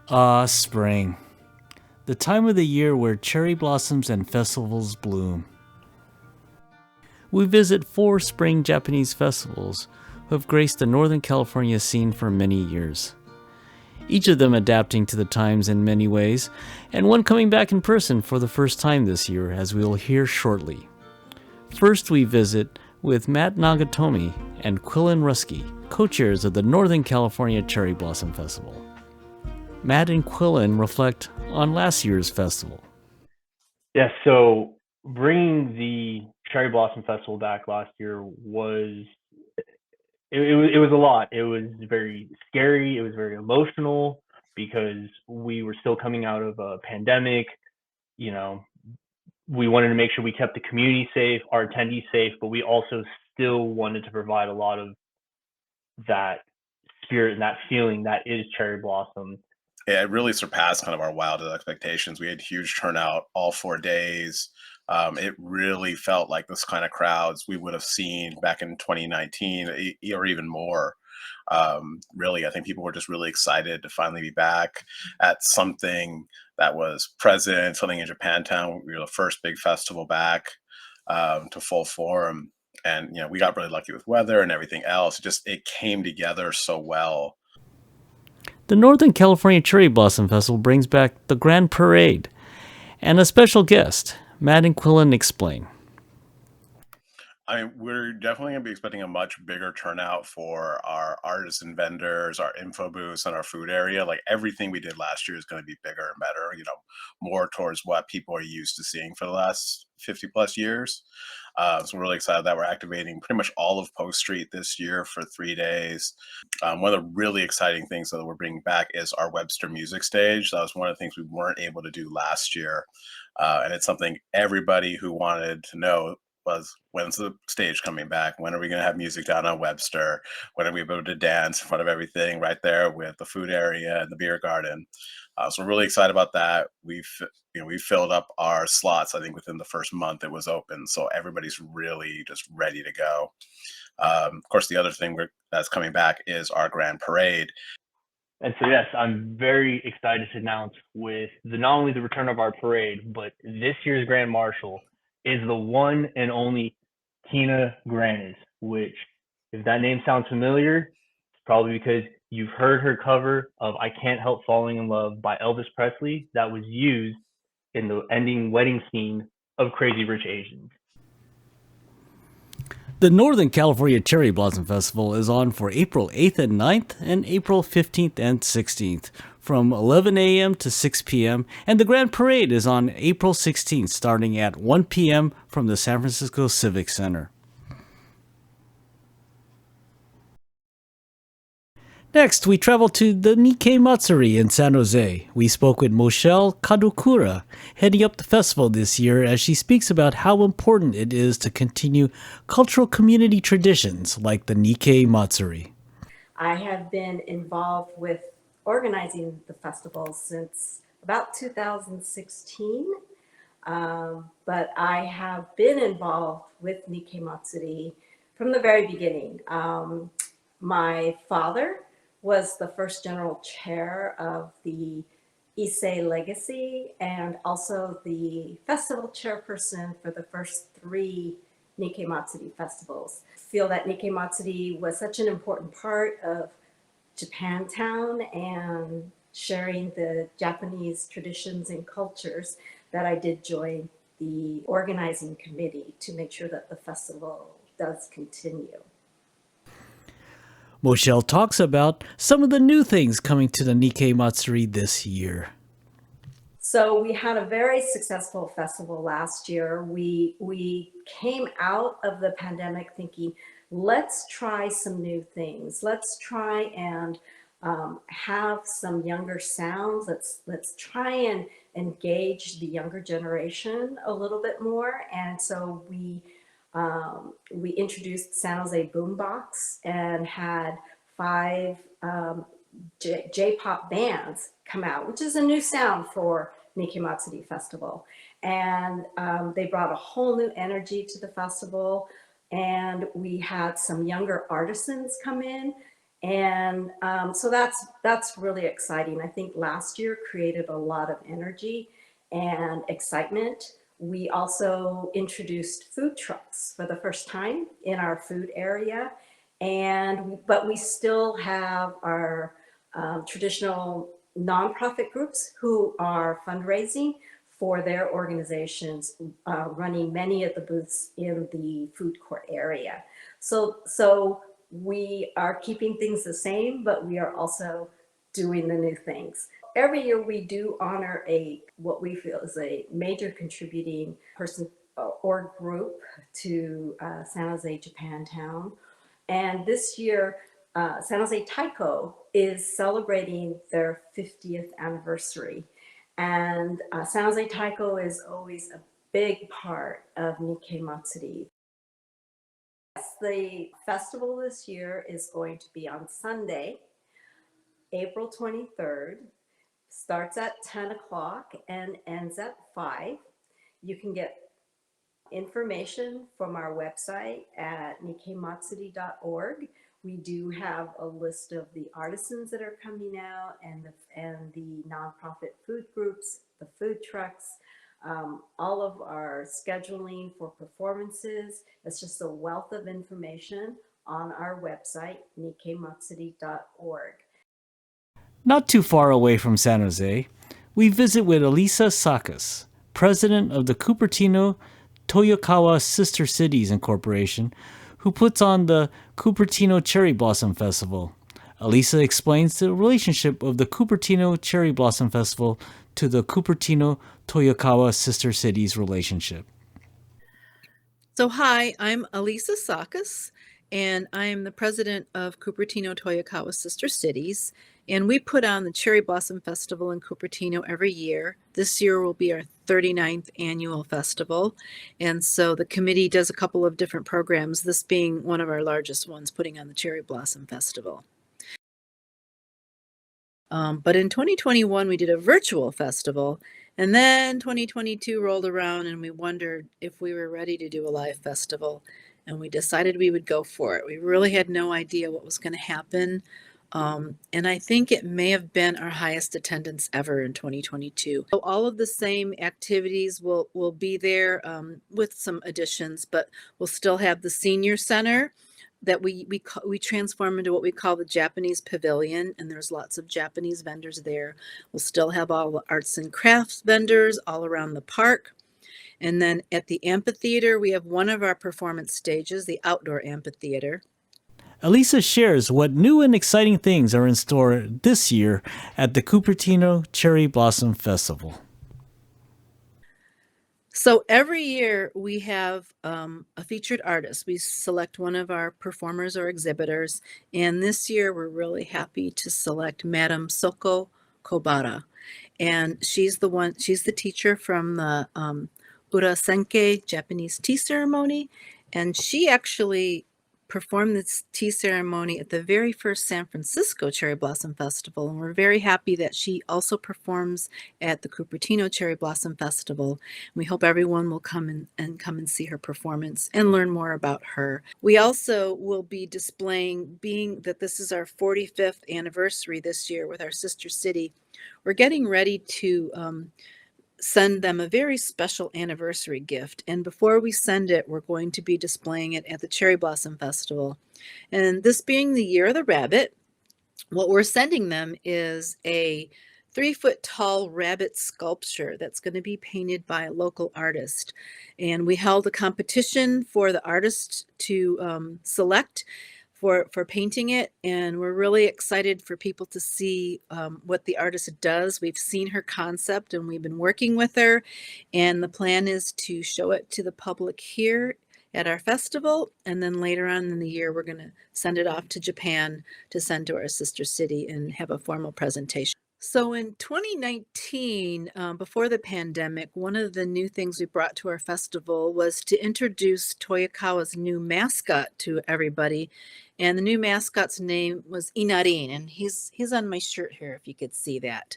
Spring. The time of the year where cherry blossoms and festivals bloom. We visit 4 spring Japanese festivals who have graced the Northern California scene for many years. Each of them adapting to the times in many ways, and one coming back in person for the first time this year, as we will hear shortly. First, we visit with Matt Nagatomi and Quillen Rusky, co-chairs of the Northern California Cherry Blossom Festival. Matt and Quillen reflect on last year's festival. Yeah, so bringing the Cherry Blossom Festival back last year was it was a lot. It was very scary. It was very emotional because we were still coming out of a pandemic. You know, we wanted to make sure we kept the community safe, our attendees safe, but we also still wanted to provide a lot of that spirit and that feeling that is Cherry Blossom. Yeah, it really surpassed kind of our wildest expectations. We had huge turnout all 4 days. It really felt like this kind of crowds we would have seen back in 2019 or even more. Really, I think people were just really excited to finally be back at something that was present, something in Japantown. We were the first big festival back to full form. And, we got really lucky with weather and everything else. It came together so well. The Northern California Cherry Blossom Festival brings back the Grand Parade and a special guest. Matt and Quillen explain. I mean, we're definitely going to be expecting a much bigger turnout for our artists and vendors, our info booths, and our food area. Like everything we did last year is going to be bigger and better, more towards what people are used to seeing for the last 50 plus years. So we're really excited that we're activating pretty much all of Post Street this year for 3 days. One of the really exciting things that we're bringing back is our Webster Music Stage. That was one of the things we weren't able to do last year. And it's something everybody who wanted to know was, when's the stage coming back? When are we going to have music down on Webster? When are we able to dance in front of everything right there with the food area and the beer garden? So we're really excited about that. We filled up our slots. I think within the first month it was open, so everybody's really just ready to go. Of course, the other thing that's coming back is our Grand Parade. And so, yes, I'm very excited to announce with not only the return of our parade, but this year's Grand Marshal is the one and only Tina Granis, which, if that name sounds familiar, it's probably because you've heard her cover of I Can't Help Falling in Love by Elvis Presley that was used in the ending wedding scene of Crazy Rich Asians. The Northern California Cherry Blossom Festival is on for April 8th and 9th and April 15th and 16th from 11 a.m. to 6 p.m. and the Grand Parade is on April 16th starting at 1 p.m. from the San Francisco Civic Center. Next, we travel to the Nikkei Matsuri in San Jose. We spoke with Moshel Kadokura, heading up the festival this year, as she speaks about how important it is to continue cultural community traditions like the Nikkei Matsuri. I have been involved with organizing the festival since about 2016, but I have been involved with Nikkei Matsuri from the very beginning. My father was the first general chair of the Issei Legacy and also the festival chairperson for the first 3 Nikkei Matsuri festivals. I feel that Nikkei Matsuri was such an important part of Japantown and sharing the Japanese traditions and cultures that I did join the organizing committee to make sure that the festival does continue. Moshel talks about some of the new things coming to the Nikkei Matsuri this year. So we had a very successful festival last year. We came out of the pandemic thinking, let's try some new things. Let's try and have some younger sounds. Let's try and engage the younger generation a little bit more. And so we introduced San Jose Boombox and had 5 J-pop bands come out, which is a new sound for Nikkei Matsuri Festival. And they brought a whole new energy to the festival. And we had some younger artisans come in And so that's really exciting. I think last year created a lot of energy and excitement. We also introduced food trucks for the first time in our food area, but we still have our traditional nonprofit groups who are fundraising for their organizations, running many of the booths in the food court area. So we are keeping things the same, but we are also doing the new things. Every year we do honor what we feel is a major contributing person or group to San Jose Japantown. And this year, San Jose Taiko is celebrating their 50th anniversary. And San Jose Taiko is always a big part of Nikkei Matsuri. The festival this year is going to be on Sunday, April 23rd. Starts at 10 o'clock and ends at 5. You can get information from our website at nikkeimatsuri.org. We do have a list of the artisans that are coming out and the nonprofit food groups, the food trucks, all of our scheduling for performances. It's just a wealth of information on our website, nikkeimatsuri.org. Not too far away from San Jose, we visit with Elisa Sakas, president of the Cupertino Toyokawa Sister Cities Incorporation, who puts on the Cupertino Cherry Blossom Festival. Elisa explains the relationship of the Cupertino Cherry Blossom Festival to the Cupertino Toyokawa Sister Cities relationship. So hi, I'm Elisa Sakas, and I am the president of Cupertino Toyokawa Sister Cities, and we put on the Cherry Blossom Festival in Cupertino every year. This year will be our 39th annual festival, and so the committee does a couple of different programs, this being one of our largest ones, putting on the Cherry Blossom Festival. But in 2021, we did a virtual festival, and then 2022 rolled around and we wondered if we were ready to do a live festival, and we decided we would go for it. We really had no idea what was going to happen. And I think it may have been our highest attendance ever in 2022. So all of the same activities will be there with some additions, but we'll still have the senior center that we transform into what we call the Japanese Pavilion, and there's lots of Japanese vendors there. We'll still have all the arts and crafts vendors all around the park. And then at the amphitheater, we have one of our performance stages, the outdoor amphitheater. Elisa shares what new and exciting things are in store this year at the Cupertino Cherry Blossom Festival. So every year we have a featured artist. We select one of our performers or exhibitors. And this year we're really happy to select Madam Soko Kobara. And she's the teacher from the Urasenke Japanese tea ceremony. And she actually performed this tea ceremony at the very first San Francisco Cherry Blossom Festival. And we're very happy that she also performs at the Cupertino Cherry Blossom Festival. We hope everyone will come and see her performance and learn more about her. We also will be displaying, being that this is our 45th anniversary this year with our sister city, we're getting ready to send them a very special anniversary gift. And before we send it, we're going to be displaying it at the Cherry Blossom Festival. And this being the year of the rabbit, what we're sending them is a 3-foot tall rabbit sculpture that's going to be painted by a local artist. And we held a competition for the artist to select for painting it, and we're really excited for people to see what the artist does. We've seen her concept and we've been working with her, and the plan is to show it to the public here at our festival, and then later on in the year we're going to send it off to Japan to send to our sister city and have a formal presentation. So in 2019, before the pandemic, one of the new things we brought to our festival was to introduce Toyokawa's new mascot to everybody. And the new mascot's name was Inarin, and he's on my shirt here, if you could see that.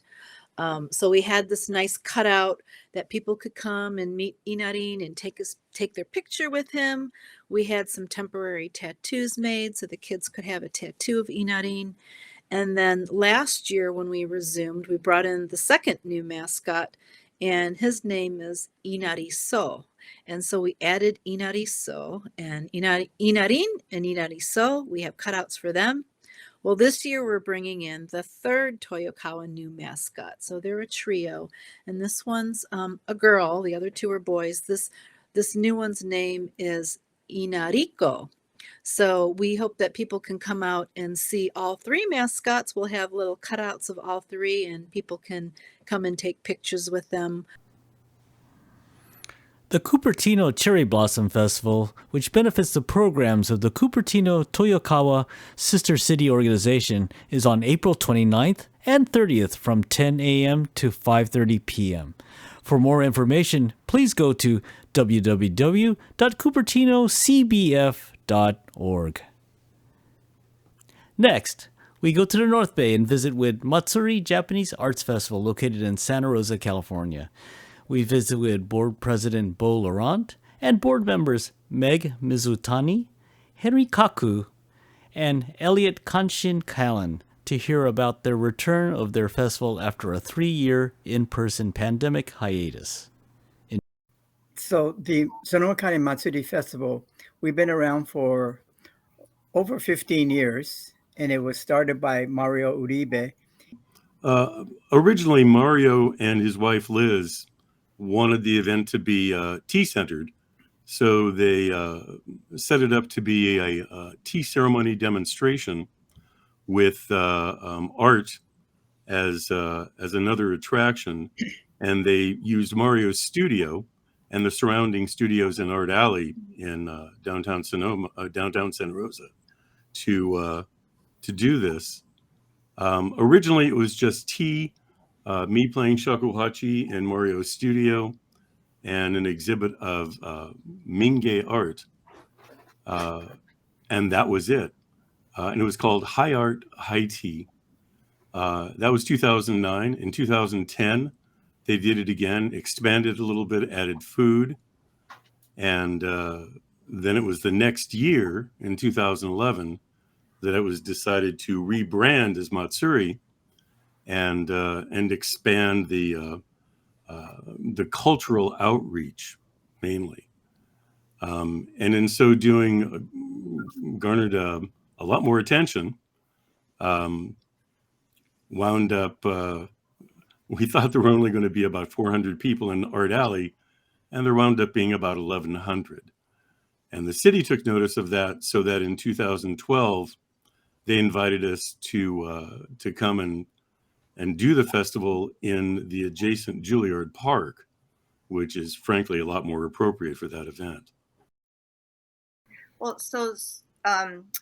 So we had this nice cutout that people could come and meet Inarin and take their picture with him. We had some temporary tattoos made so the kids could have a tattoo of Inarin. And then last year when we resumed, we brought in the second new mascot, and his name is Inariso. And so we added Inariso and Inarin and Inariso. We have cutouts for them. Well, this year we're bringing in the third Toyokawa new mascot. So they're a trio, and this one's a girl. The other two are boys. This new one's name is Inariko. So we hope that people can come out and see all three mascots. We'll have little cutouts of all three, and people can come and take pictures with them. The Cupertino Cherry Blossom Festival, which benefits the programs of the Cupertino Toyokawa Sister City Organization, is on April 29th and 30th from 10 a.m. to 5:30 p.m. For more information, please go to www.cupertinocbf.org. Next, we go to the North Bay and visit with Matsuri Japanese Arts Festival located in Santa Rosa, California. We visit with Board President Bo Laurent and board members Meg Mizutani, Henry Kaku, and Elliot Kanshin Callan to hear about their return of their festival after a 3-year in-person pandemic hiatus. So the Sonoma County Matsuri Festival, we've been around for over 15 years, and it was started by Mario Uribe. Originally, Mario and his wife Liz wanted the event to be tea-centered, so they set it up to be a tea ceremony demonstration with art as another attraction, and they used Mario's studio and the surrounding studios in Art Alley in downtown Sonoma, downtown Santa Rosa, to do this. Originally, it was just tea, me playing shakuhachi in Mario's studio, and an exhibit of Mingei art, and that was it. And it was called High Art, High Tea. That was 2009. In 2010, they did it again, expanded a little bit, added food, and then it was the next year, in 2011, that it was decided to rebrand as Matsuri and expand the cultural outreach mainly, and in so doing, garnered a lot more attention. Wound up, we thought there were only going to be about 400 people in Art Alley, and there wound up being about 1,100. And the city took notice of that, so that in 2012, they invited us to come and do the festival in the adjacent Juilliard Park, which is frankly a lot more appropriate for that event. Well, so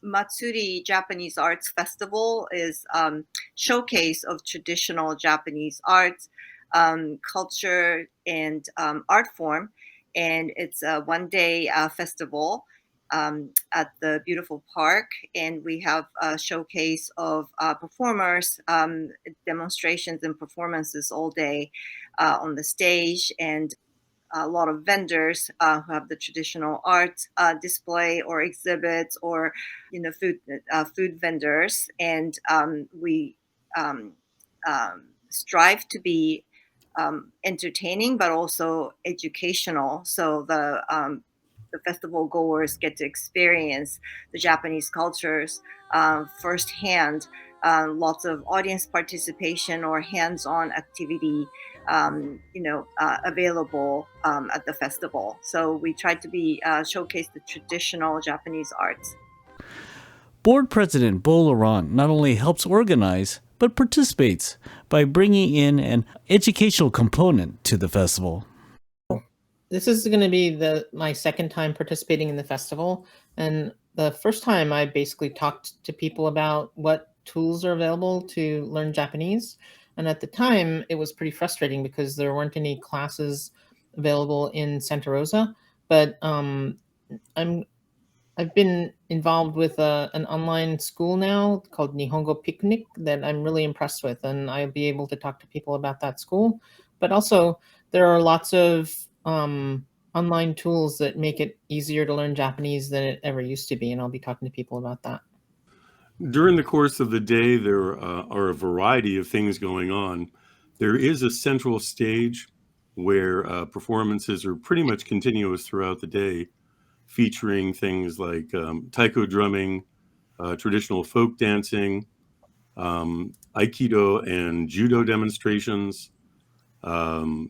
Matsuri Japanese Arts Festival is showcase of traditional Japanese arts, culture, and art form. And it's a one-day festival at the beautiful park. And we have a showcase of performers, demonstrations and performances all day on the stage, and a lot of vendors who have the traditional art display or exhibits, or food vendors, and we strive to be entertaining but also educational, so the festival goers get to experience the Japanese cultures firsthand. Lots of audience participation or hands-on activity available at the festival. So we try to showcase the traditional Japanese arts. Board President Bo Laurent not only helps organize, but participates by bringing in an educational component to the festival. This is going to be my second time participating in the festival. And the first time I basically talked to people about what tools are available to learn Japanese. And at the time, it was pretty frustrating because there weren't any classes available in Santa Rosa. But I'm I've been involved with an online school now called Nihongo Picnic that I'm really impressed with, and I'll be able to talk to people about that school. But also, there are lots of online tools that make it easier to learn Japanese than it ever used to be, and I'll be talking to people about that. During the course of the day, there are a variety of things going on. There is a central stage where performances are pretty much continuous throughout the day, featuring things like taiko drumming, traditional folk dancing, aikido and judo demonstrations, all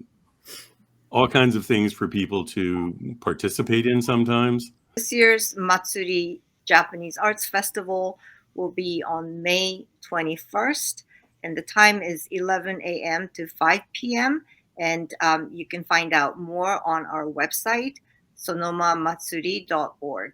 kinds of things for people to participate in sometimes. This year's Matsuri Japanese Arts Festival will be on May 21st, and the time is 11 a.m. to 5 p.m. And you can find out more on our website, sonomamatsuri.org.